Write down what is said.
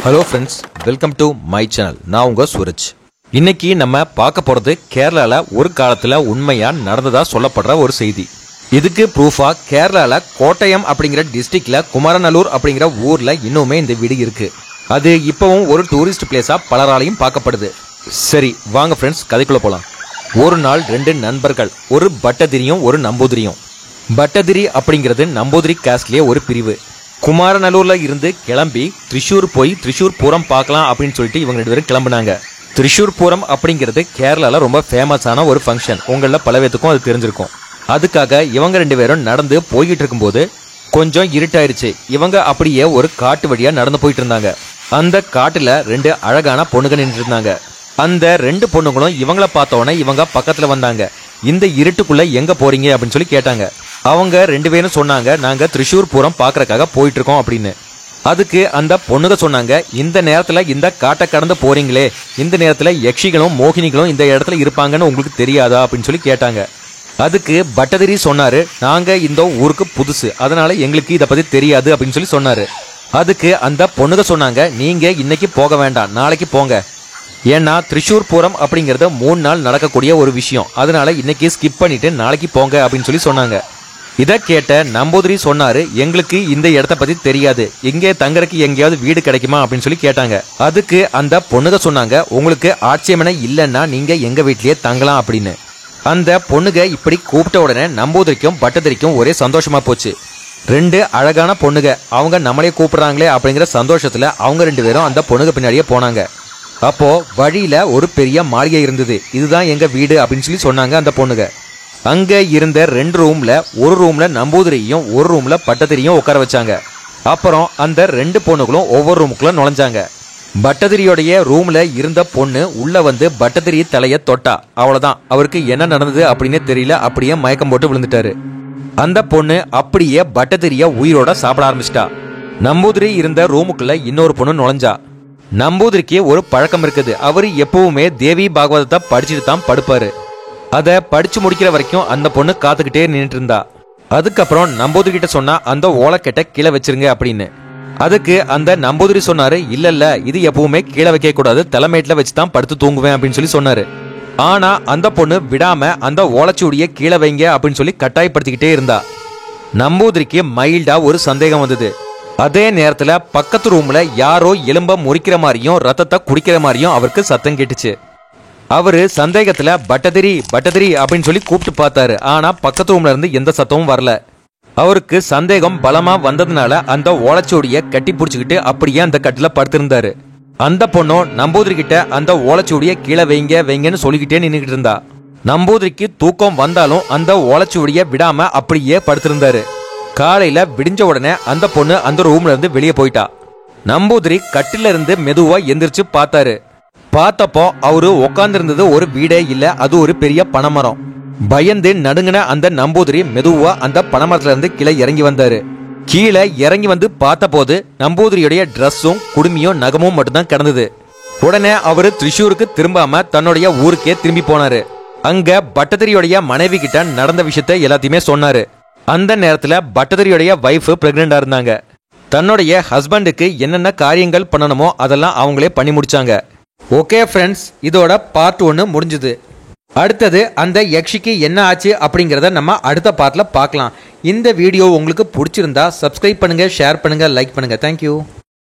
Hello friends, welcome to my channel. நான் உங்க சூரஜ். இன்னைக்கு நம்ம பார்க்க போறது கேரளால ஒரு காலத்துல உண்மையா நடந்ததா சொல்லப்படுற ஒரு செய்தி. இதுக்கு ப்ரூஃபா கேரளால கோட்டயம் அப்படிங்கிற டிஸ்ட்ரிக்ட்ல குமரநல்லூர் அப்படிங்கிற ஊர்ல இன்னுமே இந்த வீடு இருக்கு. அது இப்பவும் ஒரு டூரிஸ்ட் பிளேஸா பலராலையும் பார்க்கப்படுது. சரி வாங்க ஃப்ரெண்ட்ஸ், கதைக்குள்ள போலாம். ஒரு நாள் ரெண்டு நண்பர்கள், ஒரு பட்டதிரியும் ஒரு நம்பூதிரியும். பட்டதிரி அப்படிங்கிறது நம்பூதிரி காஸ்ட்லயே ஒரு பிரிவு. குமாரநல்லூர்ல இருந்து கிளம்பி திரிஷூர் போய் திரிஷூர் பூரம் பார்க்கலாம் அப்படின்னு சொல்லிட்டு இவங்க ரெண்டு பேரும் கிளம்புனாங்க. திரிஷூர் பூரம் அப்படிங்கிறது கேரளால ரொம்ப ஃபேமஸான ஒரு ஃபங்க்ஷன். உங்கள பல பேத்துக்கும் அது தெரிஞ்சிருக்கும். அதுக்காக இவங்க ரெண்டு பேரும் நடந்து போய்கிட்டு இருக்கும்போது கொஞ்சம் இருட்டாயிருச்சு. இவங்க அப்படியே ஒரு காட்டு வழியா நடந்து போயிட்டு இருந்தாங்க. அந்த காட்டுல ரெண்டு அழகான பொண்ணுங்க நின்று இருந்தாங்க. அந்த ரெண்டு பொண்ணுங்களும் இவங்கள பார்த்த உடனே இவங்க பக்கத்துல வந்தாங்க. இந்த இருட்டுக்குள்ள எங்க போறீங்க அப்படின்னு சொல்லி கேட்டாங்க. அவங்க ரெண்டு பேரும் சொன்னாங்க, நாங்க திரிஷூர் பூரம் பாக்குறதுக்காக போயிட்டு இருக்கோம் அப்படின்னு. அதுக்கு அந்த பொண்ணுங்க சொன்னாங்க, இந்த நேரத்துல இந்த காட்டை கடந்து போறீங்களே, இந்த நேரத்துல யக்ஷிகளும் மோகினிகளும் இந்த இடத்துல இருப்பாங்கன்னு உங்களுக்கு தெரியாதா அப்படின்னு சொல்லி கேட்டாங்க. அதுக்கு பட்டதிரி சொன்னாரு, நாங்க இந்த ஊருக்கு புதுசு, அதனால எங்களுக்கு இதை பத்தி தெரியாது அப்படின்னு சொல்லி சொன்னாரு. அதுக்கு அந்த பொண்ணுங்க சொன்னாங்க, நீங்க இன்னைக்கு போக வேண்டாம், நாளைக்கு போங்க. ஏன்னா திரிஷூர் பூரம் அப்படிங்கறது 3 நாள் நடக்கக்கூடிய ஒரு விஷயம். அதனால இன்னைக்கு ஸ்கிப் பண்ணிட்டு நாளைக்கு போங்க அப்படின்னு சொல்லி சொன்னாங்க. இதை கேட்ட நம்பூதிரி சொன்னாரு, எங்களுக்கு இந்த இடத்த பத்தி தெரியாது, இங்கே தங்கறதுக்கு எங்கேயாவது வீடு கிடைக்குமா அப்படின்னு சொல்லி கேட்டாங்க. அதுக்கு அந்த பொண்ணுங்க சொன்னாங்க, உங்களுக்கு ஆட்சேபனை இல்லைன்னா நீங்க எங்க வீட்லயே தங்கலாம் அப்படின்னு. அந்த பொண்ணுங்க இப்படி கூப்பிட்ட உடனே நம்பூதிரிக்கும் பட்டதிரிக்கும் ஒரே சந்தோஷமா போச்சு. ரெண்டு அழகான பொண்ணுங்க, அவங்க நம்மளே கூப்பிடுறாங்களே அப்படிங்கிற சந்தோஷத்துல அவங்க ரெண்டு பேரும் அந்த பொண்ணுங்க பின்னாடியே போனாங்க. அப்போ வழியில ஒரு பெரிய மாளிகை இருந்தது. இதுதான் எங்க வீடு அப்படின்னு சொல்லி சொன்னாங்க அந்த பொண்ணுங்க. அங்க இருந்த 2 ரூம்ல ஒரு ரூம்ல நம்பூதிரியும் ஒரு ரூம்ல பட்டதிரியும் உட்கார வச்சாங்க. அப்புறம் அந்த 2 பொண்ணுகளும் ஒவ்வொரு ரூமுக்குள்ள நுழைஞ்சாங்க. பட்டதிரியோடைய ரூம்ல இருந்த பொண்ணு உள்ள வந்து பட்டதிரி தலைய தொட்டா. அவ்வளவுதான், அவருக்கு என்ன நடந்தது அப்படின்னு தெரியல, அப்படியே மயக்கம் போட்டு விழுந்துட்டாரு. அந்த பொண்ணு அப்படியே பட்டதிரிய உயிரோட சாப்பிட ஆரம்பிச்சிட்டா. நம்பூதிரி இருந்த ரூமுக்குள்ள இன்னொரு பொண்ணு நுழைஞ்சா. நம்பூதிரிக்கு ஒரு பழக்கம் இருக்குது. அவரு எப்பவுமே தேவி பாகவதத்தை படிச்சுட்டு தான் படுப்பாரு. அதை படிச்சு முடிக்கிற வரைக்கும் அந்த பொண்ணு காத்துக்கிட்டே நின்றுட்டு இருந்தா. அதுக்கப்புறம் நம்பூதிரி கிட்ட சொன்னா, அந்த ஓலைக்கட்டை கீழே வச்சிருங்க அப்படின்னு. அதுக்கு அந்த நம்பூதிரி சொன்னாரு, இல்ல இது எப்பவுமே கீழே வைக்க கூடாது, தலைமையில வச்சுதான் படுத்து தூங்குவேன் அப்படின்னு சொல்லி சொன்னாரு. ஆனா அந்த பொண்ணு விடாம அந்த ஓலைச்சூடிய கீழே வைங்க அப்படின்னு சொல்லி கட்டாயப்படுத்திக்கிட்டே இருந்தா. நம்பூதிரிக்கு மைல்டா ஒரு சந்தேகம் வந்தது. அதே நேரத்துல பக்கத்து ரூம்ல யாரோ எலும்ப முறிக்கிற மாதிரியும் ரத்தத்தை குடிக்கிற மாதிரியும் அவருக்கு சத்தம் கேட்டுச்சு. அவரு சந்தேகத்துல பட்டதிரி பட்டதிரி அப்படின்னு சொல்லி கூப்பிட்டு பார்த்தாரு. ஆனா பக்கத்து ரூம்ல இருந்து எந்த சத்தமும் வரல. அவருக்கு சந்தேகம் பலமா வந்ததுனால அந்த ஓலைச்சூடிய கட்டி பிடிச்சுக்கிட்டு அப்படியே அந்த கட்டில படுத்திருந்தாரு. அந்த பொண்ணும் நம்பூதிரி கிட்ட அந்த ஓலைச்சூடிய கீழே வைங்க வைங்கன்னு சொல்லிக்கிட்டே நின்னுகிட்டு இருந்தா. நம்பூதிரிக்கு தூக்கம் வந்தாலும் அந்த ஓலைச்சூடிய விடாம அப்படியே படுத்திருந்தாரு. காலையில விடிஞ்ச உடனே அந்த பொண்ணு அந்த ரூம்ல இருந்து வெளியே போயிட்டா. நம்பூதிரி கட்டில இருந்து மெதுவா எந்திரிச்சு பார்த்தாரு. பார்த்தப்போ அவரு உட்கார்ந்து இருந்தது ஒரு வீடே இல்ல, அது ஒரு பெரிய பனைமரம். பயந்து நடுங்கின அந்த நம்பூதிரி மெதுவா அந்த பனைமரத்துல இருந்து கீழே இறங்கி வந்தாரு. கீழே இறங்கி வந்து பார்த்த போது நம்பூதிரியுடைய டிரெஸ்ஸும் குடுமியும் நகமும் மட்டும்தான் கிடந்தது. உடனே அவரு திரிஷூருக்கு திரும்பாம தன்னுடைய ஊருக்கே திரும்பி போனாரு. அங்க பட்டதிரியோடைய மனைவி கிட்ட நடந்த விஷயத்த எல்லாத்தையுமே சொன்னாரு. அந்த நேரத்துல பட்டதிரியோடைய வைஃப் பிரெக்னெண்டா இருந்தாங்க. தன்னுடைய ஹஸ்பண்டுக்கு என்னென்ன காரியங்கள் பண்ணணுமோ அதெல்லாம் அவங்களே பண்ணி முடிச்சாங்க. ஓகே ஃப்ரெண்ட்ஸ், இதோட பார்ட் 1 முடிஞ்சது. அடுத்தது அந்த யக்ஷிக்கு என்ன ஆச்சு அப்படிங்கிறத நம்ம அடுத்த பார்ட்ல பார்க்கலாம். இந்த வீடியோ உங்களுக்கு பிடிச்சிருந்தா சப்ஸ்கிரைப் பண்ணுங்க, ஷேர் பண்ணுங்க, லைக் பண்ணுங்க. தேங்க்யூ.